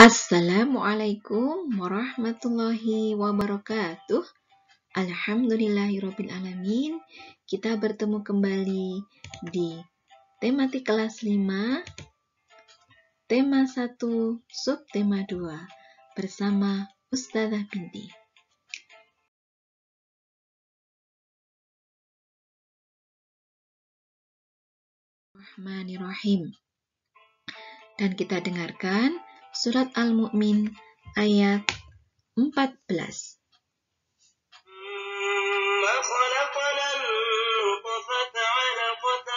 Assalamualaikum warahmatullahi wabarakatuh. Alhamdulillahirrabbilalamin. Kita bertemu kembali di tematik kelas 5, tema 1, subtema 2 bersama Ustazah Binti. Bismillahirrahmanirrahim. Dan kita dengarkan surat Al-Mu'min ayat 14. خلقنا النطفة علقة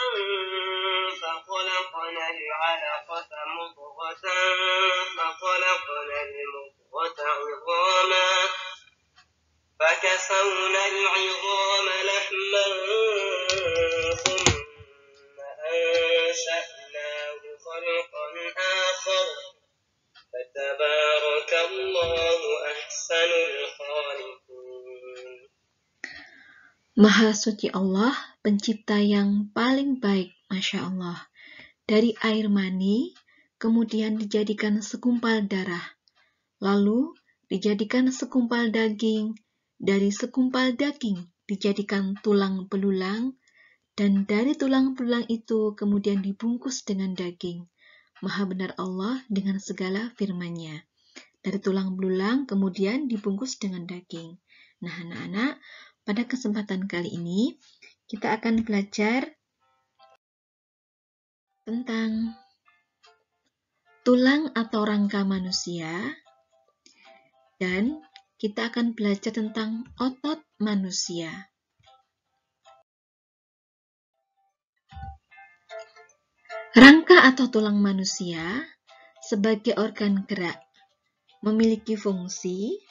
فخلقنا العلقة مضغة فخلقنا المضغة عظاما فكسونا العظام لحما ثم أنشأناه خلقا آخر فتبارك الله أحسن الخالقين. Maha suci Allah, pencipta yang paling baik, Masya Allah. Dari air mani, kemudian dijadikan segumpal darah, lalu dijadikan segumpal daging, dari segumpal daging dijadikan tulang belulang, dan dari tulang belulang itu kemudian dibungkus dengan daging. Maha benar Allah dengan segala firman-Nya. Dari tulang belulang kemudian dibungkus dengan daging. Nah, anak-anak, pada kesempatan kali ini, kita akan belajar tentang tulang atau rangka manusia, dan kita akan belajar tentang otot manusia. Rangka atau tulang manusia sebagai organ gerak memiliki fungsi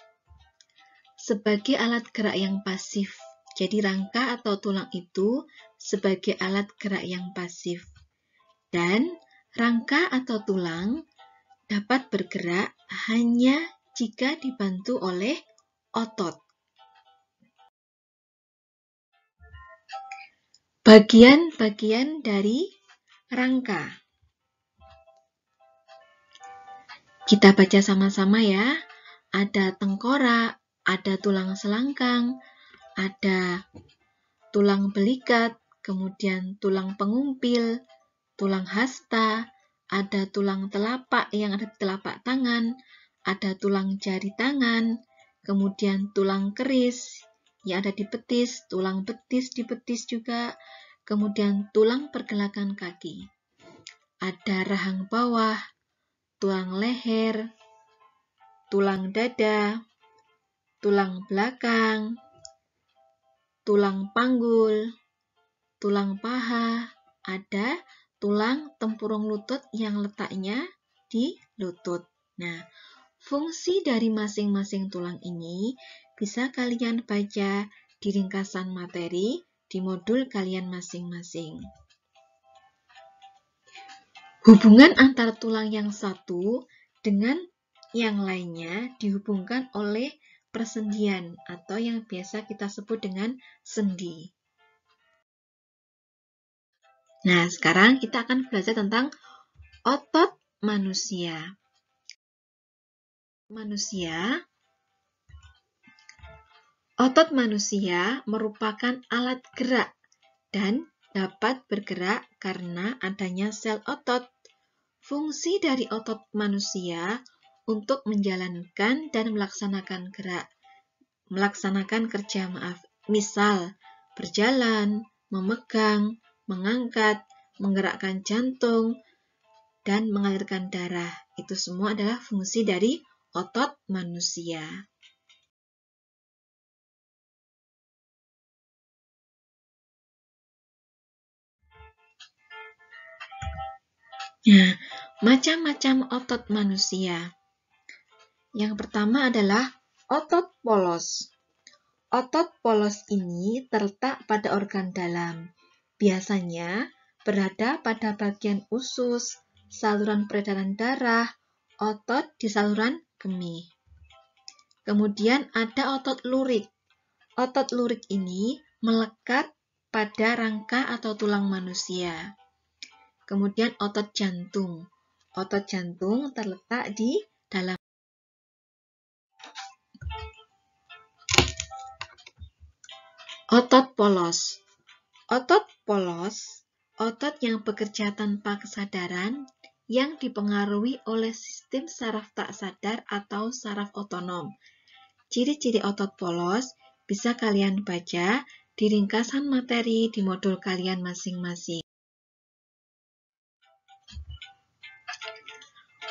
sebagai alat gerak yang pasif. Jadi rangka atau tulang itu sebagai alat gerak yang pasif. Dan rangka atau tulang dapat bergerak hanya jika dibantu oleh otot. Bagian-bagian dari rangka. Kita baca sama-sama ya. Ada tengkorak, ada tulang selangkang, ada tulang belikat, kemudian tulang pengumpil, tulang hasta, ada tulang telapak yang ada di telapak tangan, ada tulang jari tangan, kemudian tulang keris yang ada di betis, tulang betis di betis juga, kemudian tulang pergelangan kaki. Ada rahang bawah, tulang leher, tulang dada, tulang belakang, tulang panggul, tulang paha, ada tulang tempurung lutut yang letaknya di lutut. Nah, fungsi dari masing-masing tulang ini bisa kalian baca di ringkasan materi di modul kalian masing-masing. Hubungan antara tulang yang satu dengan yang lainnya dihubungkan oleh persendian atau yang biasa kita sebut dengan sendi. Nah, sekarang kita akan belajar tentang otot manusia. Otot manusia merupakan alat gerak dan dapat bergerak karena adanya sel otot. Fungsi dari otot manusia untuk menjalankan dan melaksanakan kerja, misal berjalan, memegang, mengangkat, menggerakkan jantung, dan mengalirkan darah. Itu semua adalah fungsi dari otot manusia. Nah, macam-macam otot manusia. Yang pertama adalah otot polos. Otot polos ini terletak pada organ dalam. Biasanya berada pada bagian usus, saluran peredaran darah, otot di saluran kemih. Kemudian ada otot lurik. Otot lurik ini melekat pada rangka atau tulang manusia. Kemudian otot jantung. Otot jantung terletak di dalam Otot polos. Otot polos, otot yang bekerja tanpa kesadaran yang dipengaruhi oleh sistem saraf tak sadar atau saraf otonom. Ciri-ciri otot polos bisa kalian baca di ringkasan materi di modul kalian masing-masing.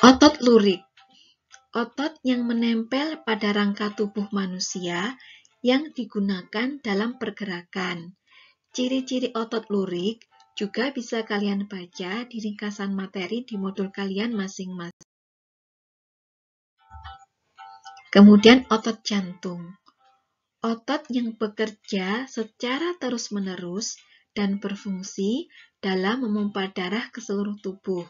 Otot lurik. Otot yang menempel pada rangka tubuh manusia yang digunakan dalam pergerakan. Ciri-ciri otot lurik juga bisa kalian baca di ringkasan materi di modul kalian masing-masing. Kemudian otot jantung. Otot yang bekerja secara terus-menerus dan berfungsi dalam memompa darah ke seluruh tubuh.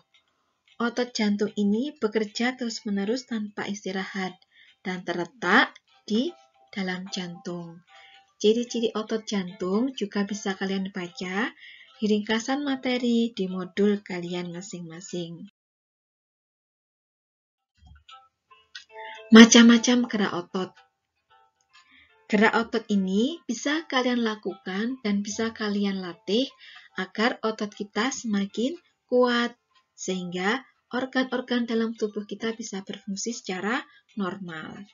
Otot jantung ini bekerja terus-menerus tanpa istirahat dan terletak di dalam jantung. Ciri-ciri otot jantung juga bisa kalian baca di ringkasan materi di modul kalian masing-masing. Macam-macam gerak otot. Gerak otot ini bisa kalian lakukan dan bisa kalian latih agar otot kita semakin kuat, sehingga organ-organ dalam tubuh kita bisa berfungsi secara normal.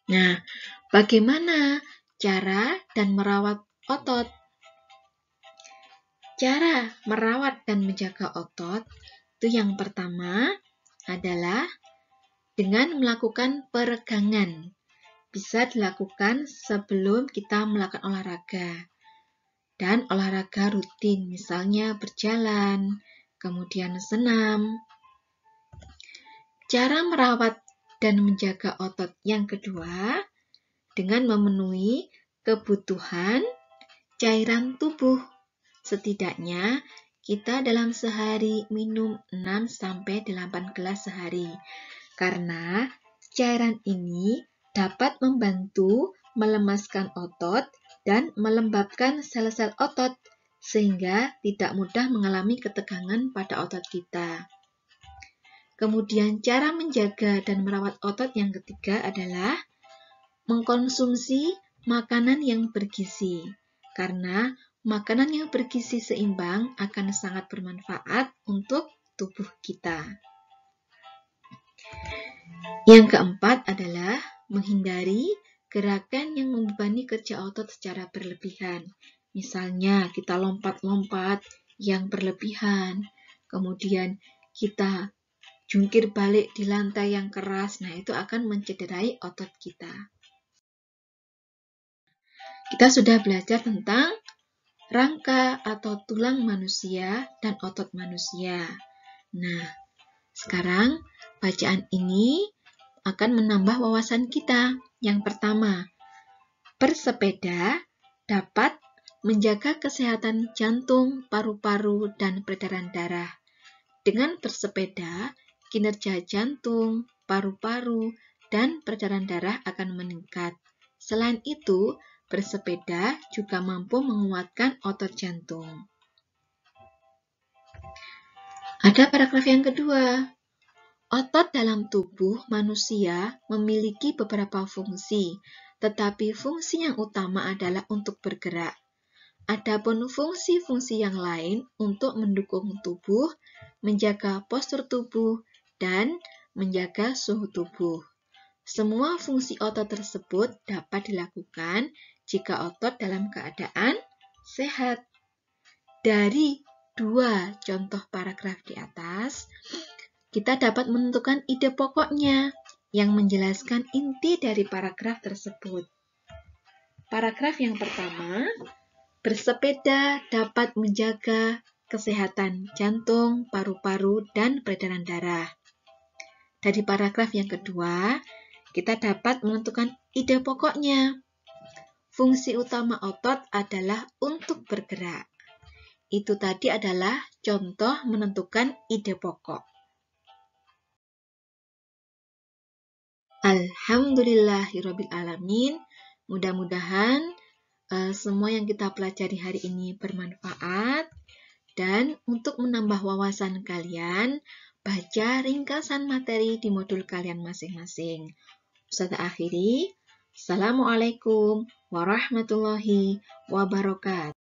Nah, bagaimana cara dan merawat otot? Cara merawat dan menjaga otot itu yang pertama adalah dengan melakukan peregangan. Bisa dilakukan sebelum kita melakukan olahraga. Dan olahraga rutin, misalnya berjalan, kemudian senam. Cara merawat dan menjaga otot yang kedua, dengan memenuhi kebutuhan cairan tubuh. Setidaknya kita dalam sehari minum 6-8 gelas sehari. Karena cairan ini dapat membantu melemaskan otot dan melembabkan sel-sel otot sehingga tidak mudah mengalami ketegangan pada otot kita. Kemudian cara menjaga dan merawat otot yang ketiga adalah mengkonsumsi makanan yang bergizi. Karena makanan yang bergizi seimbang akan sangat bermanfaat untuk tubuh kita. Yang keempat adalah menghindari gerakan yang membebani kerja otot secara berlebihan. Misalnya kita lompat-lompat yang berlebihan, kemudian kita jungkir balik di lantai yang keras, nah itu akan mencederai otot kita. Kita sudah belajar tentang rangka atau tulang manusia dan otot manusia. Nah, sekarang bacaan ini akan menambah wawasan kita. Yang pertama, bersepeda dapat menjaga kesehatan jantung, paru-paru, dan peredaran darah. Dengan bersepeda, kinerja jantung, paru-paru, dan peredaran darah akan meningkat. Selain itu, bersepeda juga mampu menguatkan otot jantung. Ada paragraf yang kedua. Otot dalam tubuh manusia memiliki beberapa fungsi, tetapi fungsi yang utama adalah untuk bergerak. Adapun fungsi-fungsi yang lain untuk mendukung tubuh, menjaga postur tubuh, dan menjaga suhu tubuh. Semua fungsi otot tersebut dapat dilakukan jika otot dalam keadaan sehat. Dari dua contoh paragraf di atas, kita dapat menentukan ide pokoknya yang menjelaskan inti dari paragraf tersebut. Paragraf yang pertama, bersepeda dapat menjaga kesehatan jantung, paru-paru, dan peredaran darah. Dari paragraf yang kedua, kita dapat menentukan ide pokoknya. Fungsi utama otot adalah untuk bergerak. Itu tadi adalah contoh menentukan ide pokok. Alhamdulillahirrabbilalamin. Mudah-mudahan semua yang kita pelajari hari ini bermanfaat. Dan untuk menambah wawasan kalian, baca ringkasan materi di modul kalian masing-masing. Ustazah akhiri. Assalamualaikum warahmatullahi wabarakatuh.